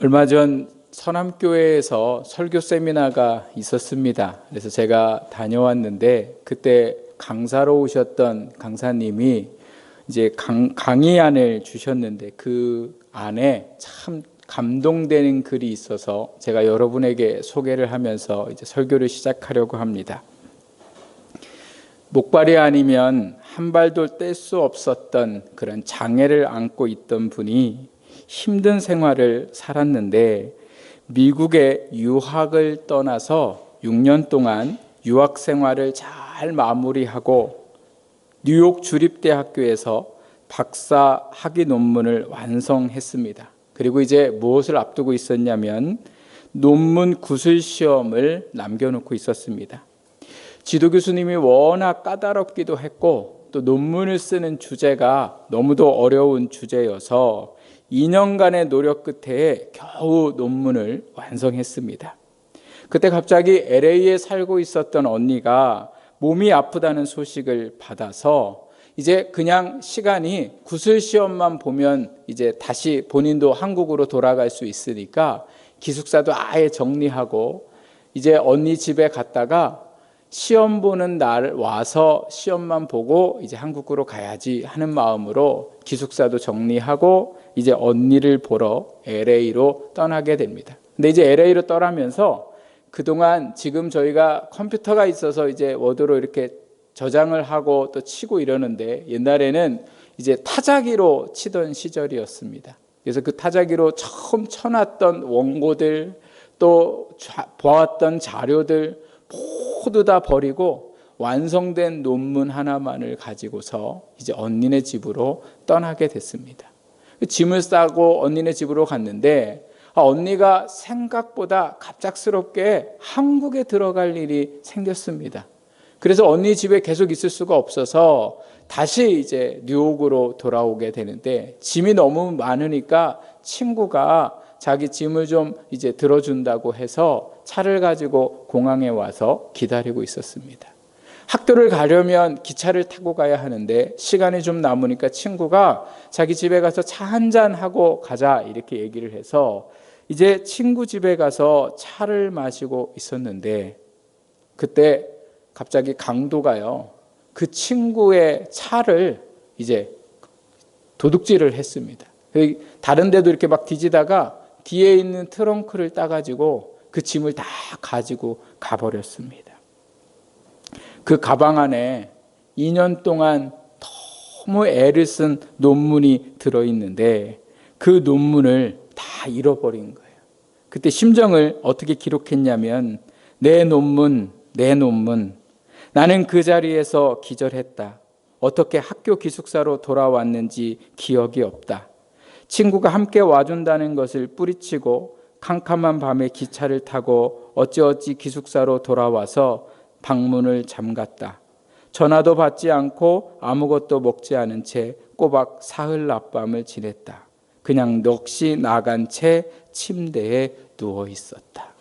얼마 전 서남교회에서 설교 세미나가 있었습니다. 그래서 제가 다녀왔는데 그때 강사로 오셨던 강사님이 이제 강의안을 주셨는데 그 안에 참 감동되는 글이 있어서 제가 여러분에게 소개를 하면서 이제 설교를 시작하려고 합니다. 목발이 아니면 한 발도 뗄 수 없었던 그런 장애를 안고 있던 분이 힘든 생활을 살았는데 미국에 유학을 떠나서 6년 동안 유학 생활을 잘 마무리하고 뉴욕 주립대학교에서 박사 학위 논문을 완성했습니다. 그리고 이제 무엇을 앞두고 있었냐면 논문 구술 시험을 남겨놓고 있었습니다. 지도 교수님이 워낙 까다롭기도 했고 또 논문을 쓰는 주제가 너무도 어려운 주제여서 2년간의 노력 끝에 겨우 논문을 완성했습니다. 그때 갑자기 LA에 살고 있었던 언니가 몸이 아프다는 소식을 받아서 이제 그냥 시간이 구술 시험만 보면 이제 다시 본인도 한국으로 돌아갈 수 있으니까 기숙사도 아예 정리하고 이제 언니 집에 갔다가 시험 보는 날 와서 시험만 보고 이제 한국으로 가야지 하는 마음으로 기숙사도 정리하고 이제 언니를 보러 LA로 떠나게 됩니다. 근데 이제 LA로 떠나면서 그동안 지금 저희가 컴퓨터가 있어서 이제 워드로 이렇게 저장을 하고 또 치고 이러는데 옛날에는 이제 타자기로 치던 시절이었습니다. 그래서 그 타자기로 처음 쳐놨던 원고들 또 보았던 자료들 모두 다 버리고 완성된 논문 하나만을 가지고서 이제 언니네 집으로 떠나게 됐습니다. 짐을 싸고 언니네 집으로 갔는데 언니가 생각보다 갑작스럽게 한국에 들어갈 일이 생겼습니다. 그래서 언니 집에 계속 있을 수가 없어서 다시 이제 뉴욕으로 돌아오게 되는데 짐이 너무 많으니까 친구가 자기 짐을 좀 이제 들어준다고 해서 차를 가지고 공항에 와서 기다리고 있었습니다. 학교를 가려면 기차를 타고 가야 하는데 시간이 좀 남으니까 친구가 자기 집에 가서 차 한잔 하고 가자 이렇게 얘기를 해서 이제 친구 집에 가서 차를 마시고 있었는데 그때 갑자기 강도가요 그 친구의 차를 이제 도둑질을 했습니다. 다른 데도 이렇게 막 뒤지다가 뒤에 있는 트렁크를 따가지고 그 짐을 다 가지고 가버렸습니다. 그 가방 안에 2년 동안 너무 애를 쓴 논문이 들어있는데 그 논문을 다 잃어버린 거예요. 그때 심정을 어떻게 기록했냐면 내 논문 나는 그 자리에서 기절했다. 어떻게 학교 기숙사로 돌아왔는지 기억이 없다. 친구가 함께 와준다는 것을 뿌리치고 캄캄한 밤에 기차를 타고 어찌어찌 기숙사로 돌아와서 방문을 잠갔다. 전화도 받지 않고 아무것도 먹지 않은 채 꼬박 사흘 낮밤을 지냈다. 그냥 넋이 나간 채 침대에 누워 있었다.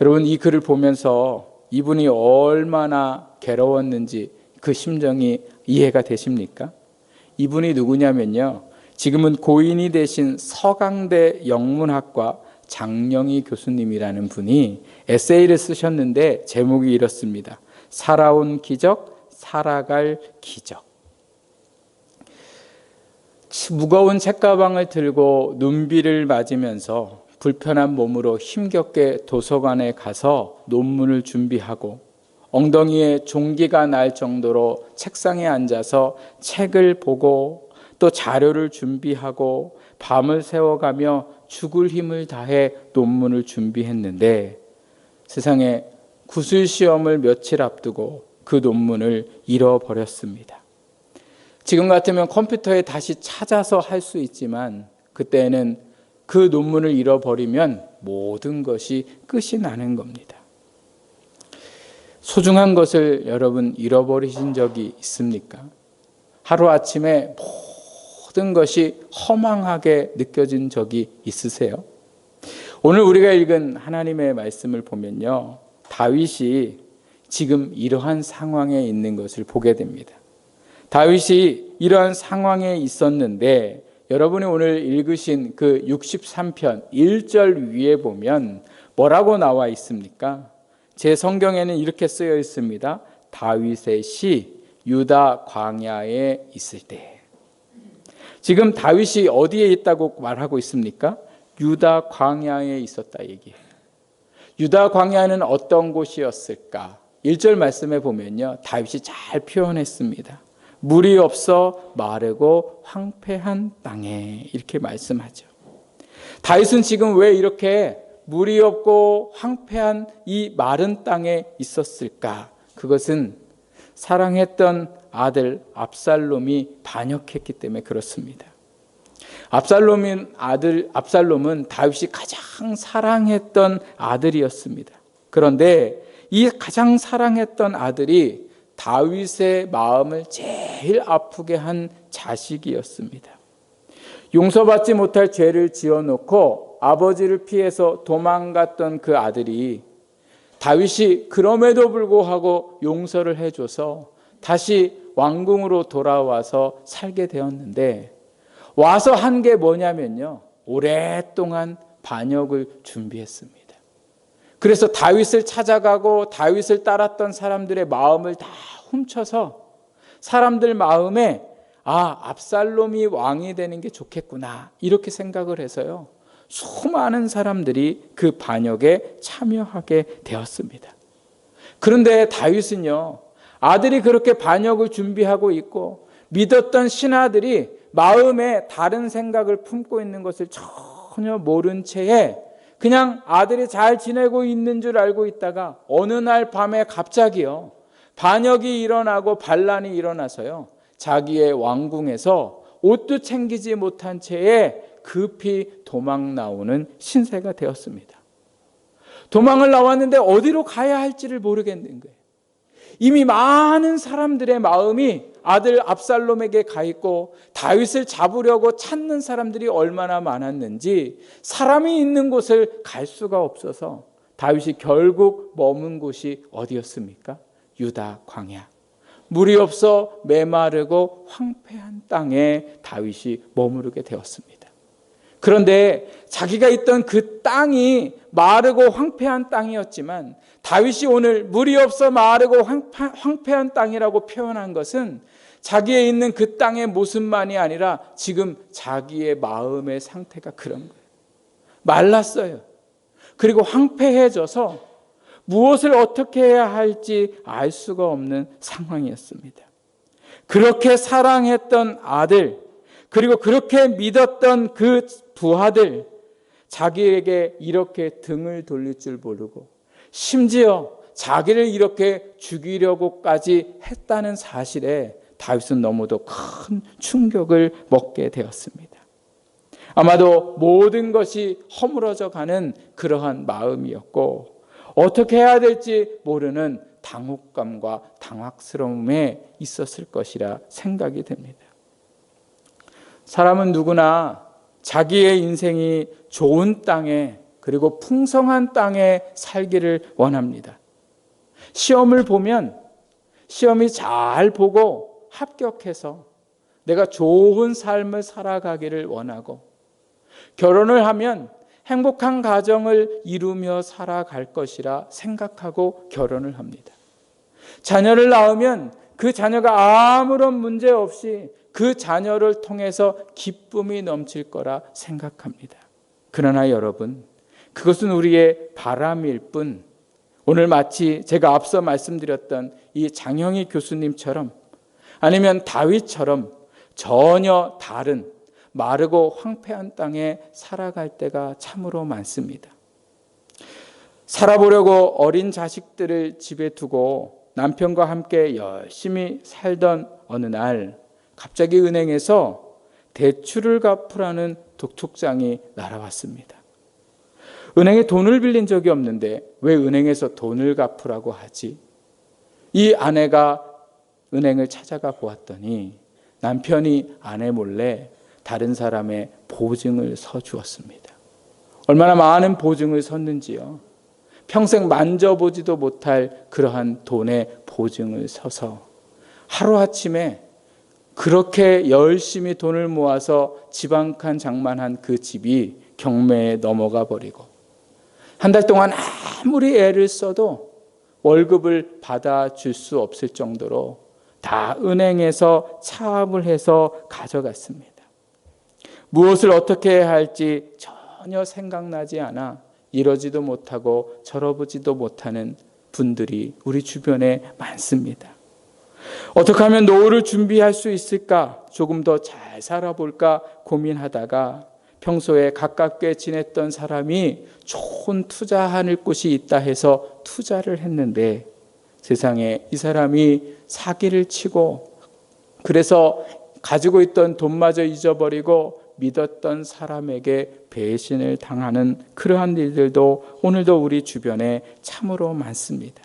여러분 이 글을 보면서 이분이 얼마나 괴로웠는지 그 심정이 이해가 되십니까? 이분이 누구냐면요. 지금은 고인이 되신 서강대 영문학과 장영희 교수님이라는 분이 에세이를 쓰셨는데 제목이 이렇습니다. 살아온 기적, 살아갈 기적. 무거운 책가방을 들고 눈비를 맞으면서 불편한 몸으로 힘겹게 도서관에 가서 논문을 준비하고 엉덩이에 종기가 날 정도로 책상에 앉아서 책을 보고 또 자료를 준비하고 밤을 새워가며 죽을 힘을 다해 논문을 준비했는데 세상에 구술 시험을 며칠 앞두고 그 논문을 잃어버렸습니다. 지금 같으면 컴퓨터에 다시 찾아서 할 수 있지만 그때는 그 논문을 잃어버리면 모든 것이 끝이 나는 겁니다. 소중한 것을 여러분 잃어버리신 적이 있습니까? 하루아침에 모든 것이 허망하게 느껴진 적이 있으세요? 오늘 우리가 읽은 하나님의 말씀을 보면요, 다윗이 지금 이러한 상황에 있는 것을 보게 됩니다. 다윗이 이러한 상황에 있었는데 여러분이 오늘 읽으신 그 63편 1절 위에 보면 뭐라고 나와 있습니까? 제 성경에는 이렇게 쓰여 있습니다. 다윗의 시 유다 광야에 있을 때. 지금 다윗이 어디에 있다고 말하고 있습니까? 유다 광야에 있었다 얘기해요. 유다 광야는 어떤 곳이었을까? 1절 말씀에 보면요, 다윗이 잘 표현했습니다. 물이 없어 마르고 황폐한 땅에, 이렇게 말씀하죠. 다윗은 지금 왜 이렇게 물이 없고 황폐한 이 마른 땅에 있었을까? 그것은 사랑했던 아들 압살롬이 반역했기 때문에 그렇습니다. 압살롬은 다윗이 가장 사랑했던 아들이었습니다. 그런데 이 가장 사랑했던 아들이 다윗의 마음을 제일 아프게 한 자식이었습니다. 용서받지 못할 죄를 지어놓고 아버지를 피해서 도망갔던 그 아들이 다윗이 그럼에도 불구하고 용서를 해줘서 다시 왕궁으로 돌아와서 살게 되었는데, 와서 한 게 뭐냐면요, 오랫동안 반역을 준비했습니다. 그래서 다윗을 찾아가고 다윗을 따랐던 사람들의 마음을 다 훔쳐서 사람들 마음에 압살롬이 왕이 되는 게 좋겠구나, 이렇게 생각을 해서요, 수많은 사람들이 그 반역에 참여하게 되었습니다. 그런데 다윗은요, 아들이 그렇게 반역을 준비하고 있고 믿었던 신하들이 마음에 다른 생각을 품고 있는 것을 전혀 모른 채에 그냥 아들이 잘 지내고 있는 줄 알고 있다가 어느 날 밤에 갑자기요, 반역이 일어나고 반란이 일어나서요, 자기의 왕궁에서 옷도 챙기지 못한 채에 급히 도망 나오는 신세가 되었습니다. 도망을 나왔는데 어디로 가야 할지를 모르겠는 거예요. 이미 많은 사람들의 마음이 아들 압살롬에게 가 있고 다윗을 잡으려고 찾는 사람들이 얼마나 많았는지 사람이 있는 곳을 갈 수가 없어서 다윗이 결국 머문 곳이 어디였습니까? 유다 광야. 물이 없어 메마르고 황폐한 땅에 다윗이 머무르게 되었습니다. 그런데 자기가 있던 그 땅이 마르고 황폐한 땅이었지만 다윗이 오늘 물이 없어 마르고 황폐한 땅이라고 표현한 것은 자기의 있는 그 땅의 모습만이 아니라 지금 자기의 마음의 상태가 그런 거예요. 말랐어요. 그리고 황폐해져서 무엇을 어떻게 해야 할지 알 수가 없는 상황이었습니다. 그렇게 사랑했던 아들, 그리고 그렇게 믿었던 그 부하들, 자기에게 이렇게 등을 돌릴 줄 모르고 심지어 자기를 이렇게 죽이려고까지 했다는 사실에 다윗은 너무도 큰 충격을 먹게 되었습니다. 아마도 모든 것이 허물어져 가는 그러한 마음이었고 어떻게 해야 될지 모르는 당혹감과 당황스러움에 있었을 것이라 생각이 됩니다. 사람은 누구나 자기의 인생이 좋은 땅에 그리고 풍성한 땅에 살기를 원합니다. 시험을 보면 시험이 잘 보고 합격해서 내가 좋은 삶을 살아가기를 원하고, 결혼을 하면 행복한 가정을 이루며 살아갈 것이라 생각하고 결혼을 합니다. 자녀를 낳으면 그 자녀가 아무런 문제 없이 그 자녀를 통해서 기쁨이 넘칠 거라 생각합니다. 그러나 여러분, 그것은 우리의 바람일 뿐, 오늘 마치 제가 앞서 말씀드렸던 이 장형희 교수님처럼 아니면 다윗처럼 전혀 다른 마르고 황폐한 땅에 살아갈 때가 참으로 많습니다. 살아보려고 어린 자식들을 집에 두고 남편과 함께 열심히 살던 어느 날 갑자기 은행에서 대출을 갚으라는 독촉장이 날아왔습니다. 은행에 돈을 빌린 적이 없는데 왜 은행에서 돈을 갚으라고 하지? 이 아내가 은행을 찾아가 보았더니 남편이 아내 몰래 다른 사람의 보증을 서주었습니다. 얼마나 많은 보증을 섰는지요. 평생 만져보지도 못할 그러한 돈의 보증을 서서 하루아침에 그렇게 열심히 돈을 모아서 집 한 칸 장만한 그 집이 경매에 넘어가 버리고 한 달 동안 아무리 애를 써도 월급을 받아줄 수 없을 정도로 다 은행에서 차압을 해서 가져갔습니다. 무엇을 어떻게 해야 할지 전혀 생각나지 않아 이러지도 못하고 저러보지도 못하는 분들이 우리 주변에 많습니다. 어떻게 하면 노후를 준비할 수 있을까? 조금 더 잘 살아볼까 고민하다가 평소에 가깝게 지냈던 사람이 좋은 투자할 곳이 있다 해서 투자를 했는데 세상에 이 사람이 사기를 치고 그래서 가지고 있던 돈마저 잊어버리고 믿었던 사람에게 배신을 당하는 그러한 일들도 오늘도 우리 주변에 참으로 많습니다.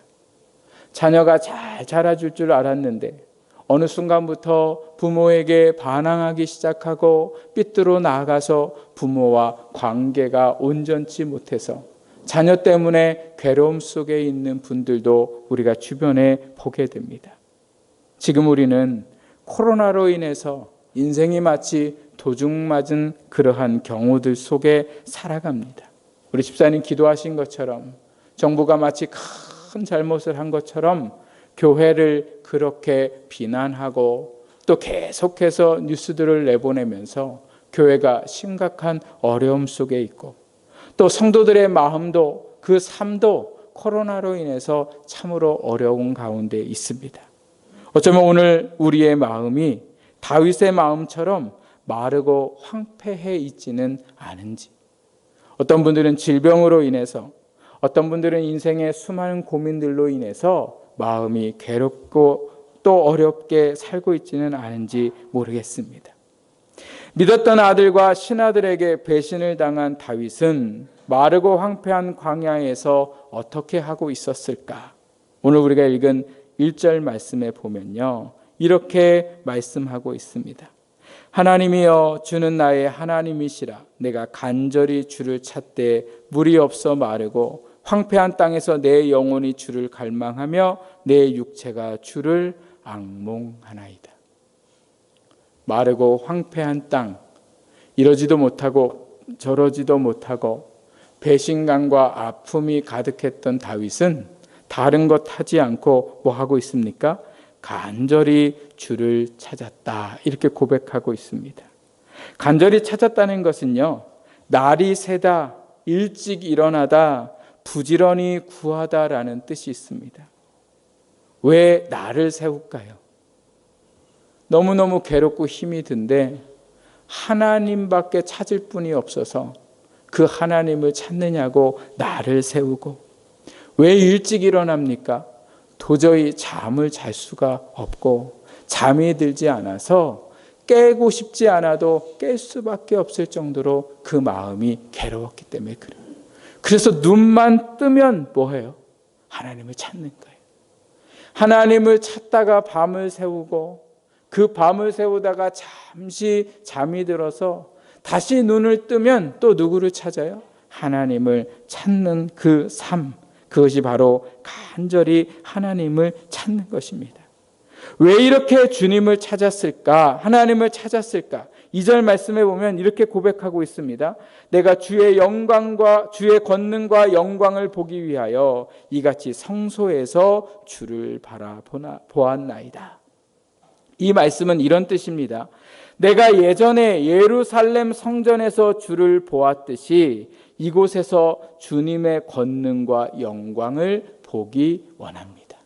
자녀가 잘 자라줄 줄 알았는데 어느 순간부터 부모에게 반항하기 시작하고 삐뚤어 나아가서 부모와 관계가 온전치 못해서 자녀 때문에 괴로움 속에 있는 분들도 우리가 주변에 보게 됩니다. 지금 우리는 코로나로 인해서 인생이 마치 도둑맞은 그러한 경우들 속에 살아갑니다. 우리 집사님 기도하신 것처럼 정부가 마치 큰 잘못을 한 것처럼 교회를 그렇게 비난하고 또 계속해서 뉴스들을 내보내면서 교회가 심각한 어려움 속에 있고 또 성도들의 마음도 그 삶도 코로나로 인해서 참으로 어려운 가운데 있습니다. 어쩌면 오늘 우리의 마음이 다윗의 마음처럼 마르고 황폐해 있지는 않은지, 어떤 분들은 질병으로 인해서, 어떤 분들은 인생의 수많은 고민들로 인해서 마음이 괴롭고 또 어렵게 살고 있지는 않은지 모르겠습니다. 믿었던 아들과 신하들에게 배신을 당한 다윗은 마르고 황폐한 광야에서 어떻게 하고 있었을까? 오늘 우리가 읽은 1절 말씀에 보면요, 이렇게 말씀하고 있습니다. 하나님이여 주는 나의 하나님이시라. 내가 간절히 주를 찾되 물이 없어 마르고 황폐한 땅에서 내 영혼이 주를 갈망하며 내 육체가 주를 앙몽하나이다. 마르고 황폐한 땅, 이러지도 못하고 저러지도 못하고 배신감과 아픔이 가득했던 다윗은 다른 것 하지 않고 뭐 하고 있습니까? 간절히 주를 찾았다, 이렇게 고백하고 있습니다. 간절히 찾았다는 것은요, 날이 새다, 일찍 일어나다, 부지런히 구하다라는 뜻이 있습니다. 왜 날을 세울까요? 너무너무 괴롭고 힘이 든데 하나님밖에 찾을 분이 없어서 그 하나님을 찾느냐고 날을 세우고, 왜 일찍 일어납니까? 도저히 잠을 잘 수가 없고 잠이 들지 않아서 깨고 싶지 않아도 깰 수밖에 없을 정도로 그 마음이 괴로웠기 때문에 그래요. 그래서 눈만 뜨면 뭐해요? 하나님을 찾는 거예요. 하나님을 찾다가 밤을 새우고 그 밤을 새우다가 잠시 잠이 들어서 다시 눈을 뜨면 또 누구를 찾아요? 하나님을 찾는 그 삶, 그것이 바로 간절히 하나님을 찾는 것입니다. 왜 이렇게 주님을 찾았을까? 하나님을 찾았을까? 2절 말씀에 보면 이렇게 고백하고 있습니다. 내가 주의 영광과 주의 권능과 영광을 보기 위하여 이같이 성소에서 주를 바라보았나이다. 이 말씀은 이런 뜻입니다. 내가 예전에 예루살렘 성전에서 주를 보았듯이 이곳에서 주님의 권능과 영광을 보기 원합니다.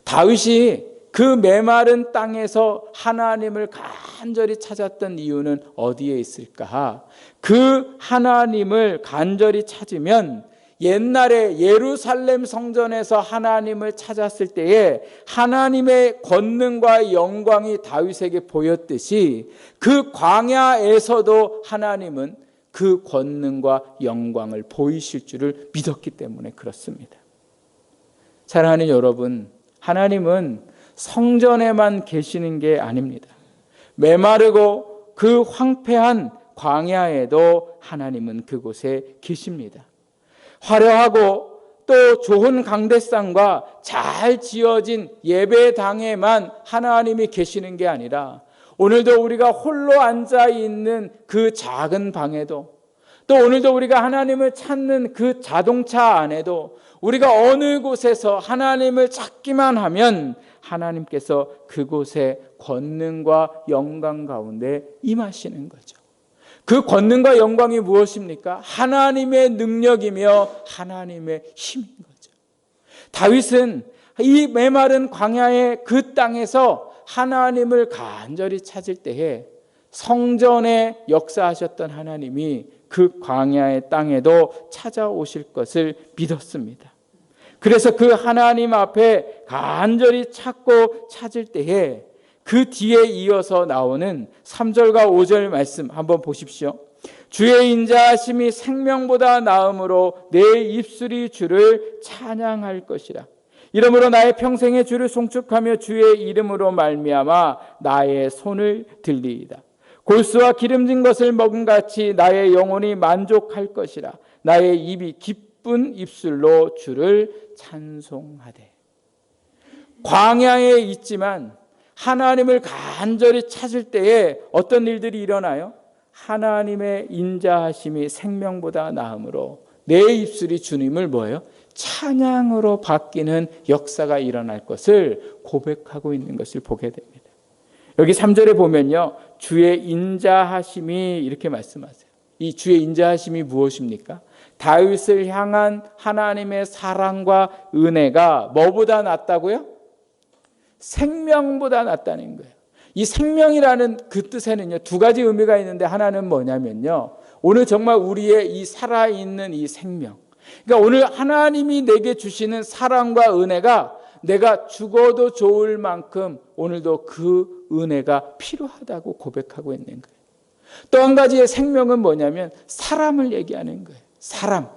다윗이 그 메마른 땅에서 하나님을 간절히 찾았던 이유는 어디에 있을까? 그 하나님을 간절히 찾으면 옛날에 예루살렘 성전에서 하나님을 찾았을 때에 하나님의 권능과 영광이 다윗에게 보였듯이 그 광야에서도 하나님은 그 권능과 영광을 보이실 줄을 믿었기 때문에 그렇습니다. 사랑하는 여러분, 하나님은 성전에만 계시는 게 아닙니다. 메마르고 그 황폐한 광야에도 하나님은 그곳에 계십니다. 화려하고 또 좋은 강대상과 잘 지어진 예배당에만 하나님이 계시는 게 아니라 오늘도 우리가 홀로 앉아 있는 그 작은 방에도, 또 오늘도 우리가 하나님을 찾는 그 자동차 안에도 우리가 어느 곳에서 하나님을 찾기만 하면 하나님께서 그곳에 권능과 영광 가운데 임하시는 거죠. 그 권능과 영광이 무엇입니까? 하나님의 능력이며 하나님의 힘인 거죠. 다윗은 이 메마른 광야의 그 땅에서 하나님을 간절히 찾을 때에 성전에 역사하셨던 하나님이 그 광야의 땅에도 찾아오실 것을 믿었습니다. 그래서 그 하나님 앞에 간절히 찾고 찾을 때에 그 뒤에 이어서 나오는 3절과 5절 말씀 한번 보십시오. 주의 인자하심이 생명보다 나음으로 내 입술이 주를 찬양할 것이라. 이러므로 나의 평생에 주를 송축하며 주의 이름으로 말미암아 나의 손을 들리이다. 골수와 기름진 것을 먹음같이 나의 영혼이 만족할 것이라. 나의 입이 기쁜 입술로 주를 찬송하되. 광야에 있지만 하나님을 간절히 찾을 때에 어떤 일들이 일어나요? 하나님의 인자하심이 생명보다 나음으로 내 입술이 주님을 뭐예요? 찬양으로 바뀌는 역사가 일어날 것을 고백하고 있는 것을 보게 됩니다. 여기 3절에 보면요, 주의 인자하심이 이렇게 말씀하세요. 이 주의 인자하심이 무엇입니까? 다윗을 향한 하나님의 사랑과 은혜가 뭐보다 낫다고요? 생명보다 낫다는 거예요. 이 생명이라는 그 뜻에는요, 두 가지 의미가 있는데 하나는 뭐냐면요, 오늘 정말 우리의 이 살아있는 이 생명, 그러니까 오늘 하나님이 내게 주시는 사랑과 은혜가 내가 죽어도 좋을 만큼 오늘도 그 은혜가 필요하다고 고백하고 있는 거예요. 또 한 가지의 생명은 뭐냐면 사람을 얘기하는 거예요. 사람.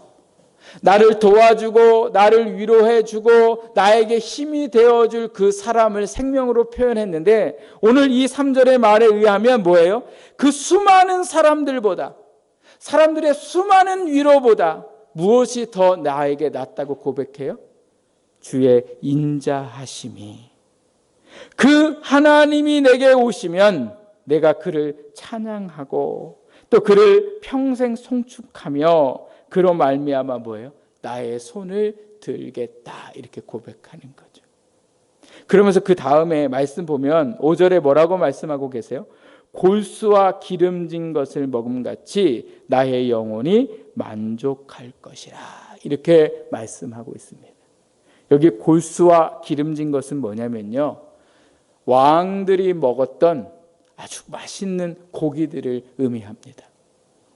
나를 도와주고 나를 위로해주고 나에게 힘이 되어줄 그 사람을 생명으로 표현했는데 오늘 이 3절의 말에 의하면 뭐예요? 그 수많은 사람들보다, 사람들의 수많은 위로보다 무엇이 더 나에게 낫다고 고백해요? 주의 인자하심이. 그 하나님이 내게 오시면 내가 그를 찬양하고 또 그를 평생 송축하며 그로 말미암아 뭐예요? 나의 손을 들겠다, 이렇게 고백하는 거죠. 그러면서 그 다음에 말씀 보면 5절에 뭐라고 말씀하고 계세요? 골수와 기름진 것을 먹음같이 나의 영혼이 만족할 것이라, 이렇게 말씀하고 있습니다. 여기 골수와 기름진 것은 뭐냐면요, 왕들이 먹었던 아주 맛있는 고기들을 의미합니다.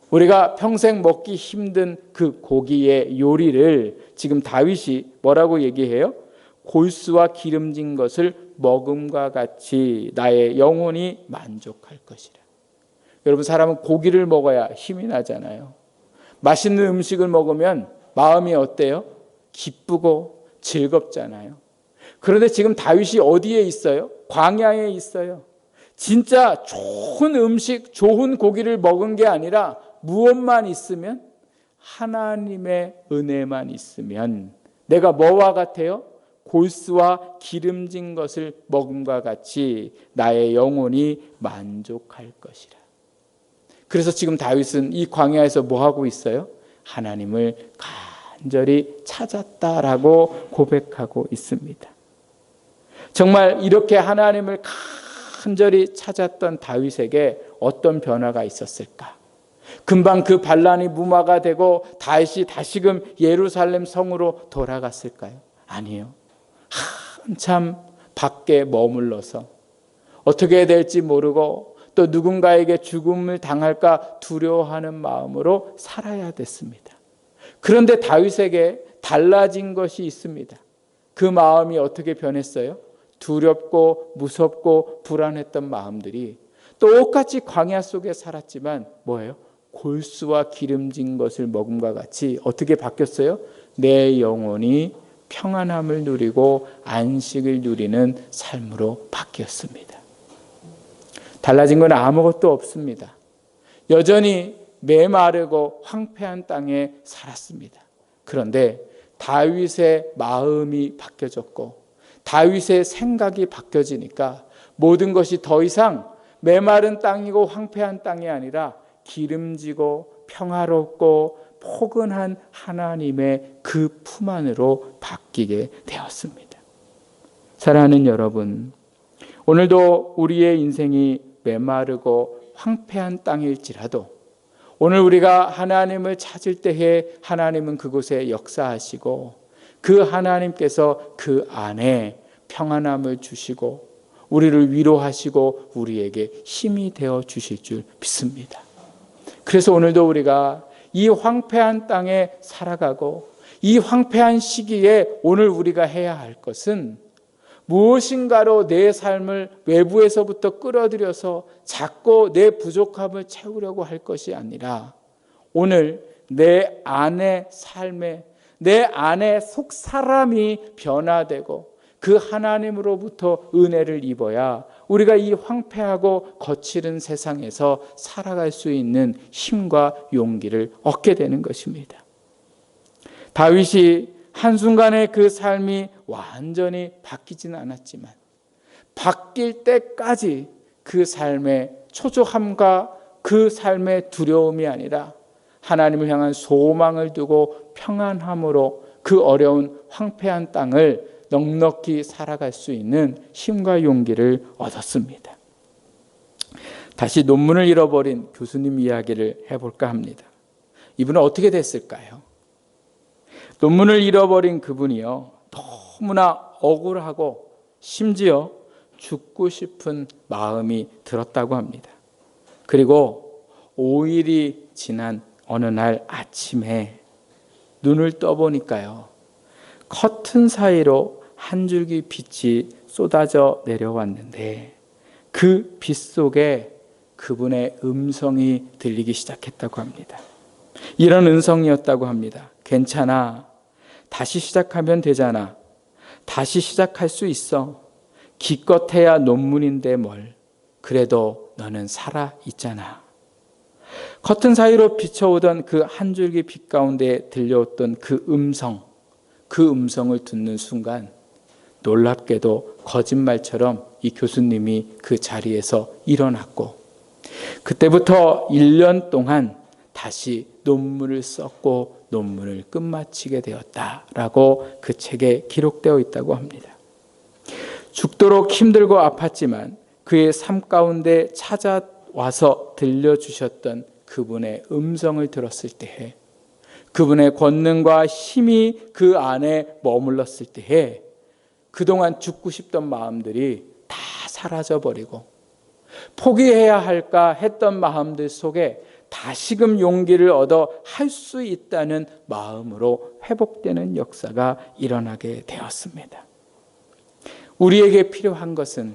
우리가 평생 먹기 힘든 그 고기의 요리를 지금 다윗이 뭐라고 얘기해요? 골수와 기름진 것을 먹음과 같이 나의 영혼이 만족할 것이라. 여러분, 사람은 고기를 먹어야 힘이 나잖아요. 맛있는 음식을 먹으면 마음이 어때요? 기쁘고 즐겁잖아요. 그런데 지금 다윗이 어디에 있어요? 광야에 있어요. 진짜 좋은 음식, 좋은 고기를 먹은 게 아니라 무엇만 있으면? 하나님의 은혜만 있으면 내가 뭐와 같아요? 골수와 기름진 것을 먹음과 같이 나의 영혼이 만족할 것이라. 그래서 지금 다윗은 이 광야에서 뭐 하고 있어요? 하나님을 간절히 찾았다라고 고백하고 있습니다. 정말 이렇게 하나님을 간절히 찾았던 다윗에게 어떤 변화가 있었을까? 금방 그 반란이 무마가 되고 다윗이 다시금 예루살렘 성으로 돌아갔을까요? 아니요. 한참 밖에 머물러서 어떻게 해야 될지 모르고 또 누군가에게 죽음을 당할까 두려워하는 마음으로 살아야 됐습니다. 그런데 다윗에게 달라진 것이 있습니다. 그 마음이 어떻게 변했어요? 두렵고 무섭고 불안했던 마음들이 똑같이 광야 속에 살았지만 뭐예요? 골수와 기름진 것을 먹음과 같이 어떻게 바뀌었어요? 내 영혼이 평안함을 누리고 안식을 누리는 삶으로 바뀌었습니다. 달라진 건 아무것도 없습니다. 여전히 메마르고 황폐한 땅에 살았습니다. 그런데 다윗의 마음이 바뀌어졌고 다윗의 생각이 바뀌어지니까 모든 것이 더 이상 메마른 땅이고 황폐한 땅이 아니라 기름지고 평화롭고 포근한 하나님의 그 품 안으로 바뀌게 되었습니다. 사랑하는 여러분, 오늘도 우리의 인생이 메마르고 황폐한 땅일지라도 오늘 우리가 하나님을 찾을 때에 하나님은 그곳에 역사하시고 그 하나님께서 그 안에 평안함을 주시고 우리를 위로하시고 우리에게 힘이 되어 주실 줄 믿습니다. 그래서 오늘도 우리가 이 황폐한 땅에 살아가고 이 황폐한 시기에 오늘 우리가 해야 할 것은 무엇인가로 내 삶을 외부에서부터 끌어들여서 자꾸 내 부족함을 채우려고 할 것이 아니라 오늘 내 안의 삶에 내 안의 속 사람이 변화되고 그 하나님으로부터 은혜를 입어야 우리가 이 황폐하고 거칠은 세상에서 살아갈 수 있는 힘과 용기를 얻게 되는 것입니다. 다윗이 한순간에 그 삶이 완전히 바뀌지는 않았지만 바뀔 때까지 그 삶의 초조함과 그 삶의 두려움이 아니라 하나님을 향한 소망을 두고 평안함으로 그 어려운 황폐한 땅을 넉넉히 살아갈 수 있는 힘과 용기를 얻었습니다. 다시 논문을 잃어버린 교수님 이야기를 해볼까 합니다. 이분은 어떻게 됐을까요? 논문을 잃어버린 그분이요, 너무나 억울하고 심지어 죽고 싶은 마음이 들었다고 합니다. 그리고 5일이 지난 어느 날 아침에 눈을 떠보니까요, 커튼 사이로 한 줄기 빛이 쏟아져 내려왔는데 그 빛 속에 그분의 음성이 들리기 시작했다고 합니다. 이런 음성이었다고 합니다. 괜찮아. 다시 시작하면 되잖아. 다시 시작할 수 있어. 기껏해야 논문인데 뭘. 그래도 너는 살아있잖아. 커튼 사이로 비춰오던 그 한 줄기 빛 가운데 들려왔던 그 음성을 듣는 순간 놀랍게도 거짓말처럼 이 교수님이 그 자리에서 일어났고 그때부터 1년 동안 다시 논문을 썼고 논문을 끝마치게 되었다라고 그 책에 기록되어 있다고 합니다. 죽도록 힘들고 아팠지만 그의 삶 가운데 찾아와서 들려주셨던 그분의 음성을 들었을 때에 그분의 권능과 힘이 그 안에 머물렀을 때에 그동안 죽고 싶던 마음들이 다 사라져버리고 포기해야 할까 했던 마음들 속에 다시금 용기를 얻어 할 수 있다는 마음으로 회복되는 역사가 일어나게 되었습니다. 우리에게 필요한 것은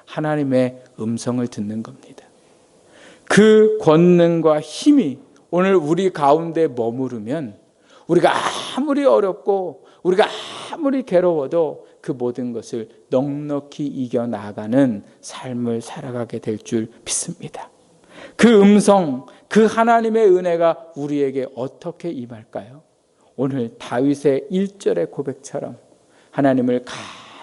하나님의 음성을 듣는 겁니다. 그 권능과 힘이 오늘 우리 가운데 머무르면 우리가 아무리 어렵고 우리가 아무리 괴로워도 그 모든 것을 넉넉히 이겨나가는 삶을 살아가게 될 줄 믿습니다. 그 음성, 그 하나님의 은혜가 우리에게 어떻게 임할까요? 오늘 다윗의 1절의 고백처럼 하나님을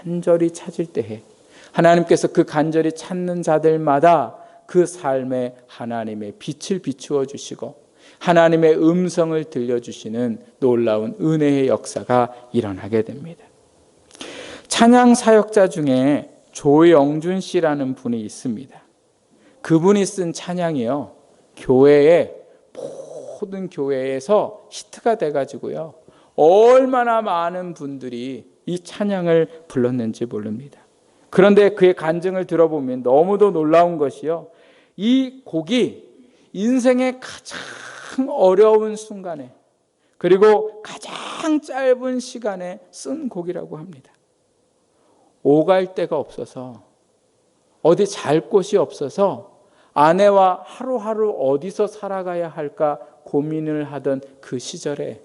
간절히 찾을 때에 하나님께서 그 간절히 찾는 자들마다 그 삶에 하나님의 빛을 비추어 주시고 하나님의 음성을 들려주시는 놀라운 은혜의 역사가 일어나게 됩니다. 찬양 사역자 중에 조영준 씨라는 분이 있습니다. 그분이 쓴 찬양이요, 모든 교회에서 히트가 돼가지고요, 얼마나 많은 분들이 이 찬양을 불렀는지 모릅니다. 그런데 그의 간증을 들어보면 너무도 놀라운 것이요, 이 곡이 인생의 가장 어려운 순간에 그리고 가장 짧은 시간에 쓴 곡이라고 합니다. 오갈 데가 없어서, 어디 잘 곳이 없어서 아내와 하루하루 어디서 살아가야 할까 고민을 하던 그 시절에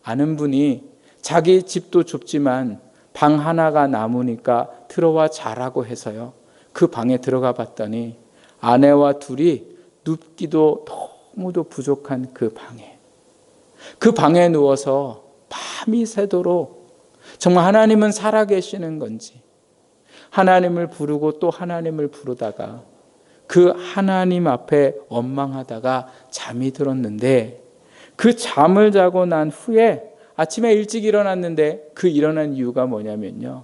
아는 분이 자기 집도 좁지만 방 하나가 남으니까 들어와 자라고 해서요, 그 방에 들어가 봤더니 아내와 둘이 눕기도 너무도 부족한 그 방에 누워서 밤이 새도록 정말 하나님은 살아계시는 건지 하나님을 부르고 또 하나님을 부르다가 그 하나님 앞에 원망하다가 잠이 들었는데 그 잠을 자고 난 후에 아침에 일찍 일어났는데 그 일어난 이유가 뭐냐면요.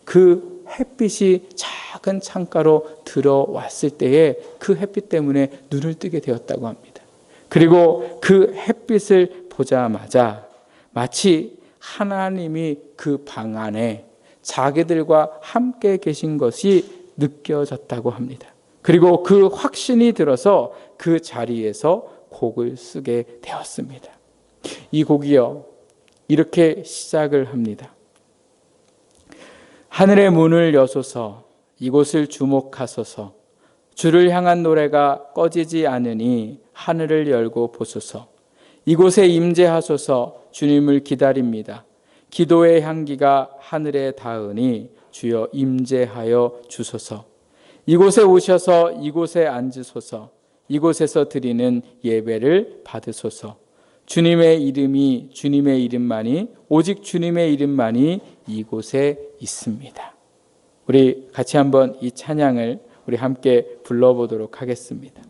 그 햇빛이 작은 창가로 들어왔을 때에 그 햇빛 때문에 눈을 뜨게 되었다고 합니다. 그리고 그 햇빛을 보자마자 마치 하나님이 그 방 안에 자기들과 함께 계신 것이 느껴졌다고 합니다. 그리고 그 확신이 들어서 그 자리에서 곡을 쓰게 되었습니다. 이 곡이요, 이렇게 시작을 합니다. 하늘의 문을 여소서, 이곳을 주목하소서. 주를 향한 노래가 꺼지지 않으니 하늘을 열고 보소서. 이곳에 임재하소서. 주님을 기다립니다. 기도의 향기가 하늘에 닿으니 주여 임재하여 주소서. 이곳에 오셔서 이곳에 앉으소서. 이곳에서 드리는 예배를 받으소서. 주님의 이름이, 주님의 이름만이, 오직 주님의 이름만이 이곳에 있습니다. 우리 같이 한번 이 찬양을 우리 함께 불러보도록 하겠습니다.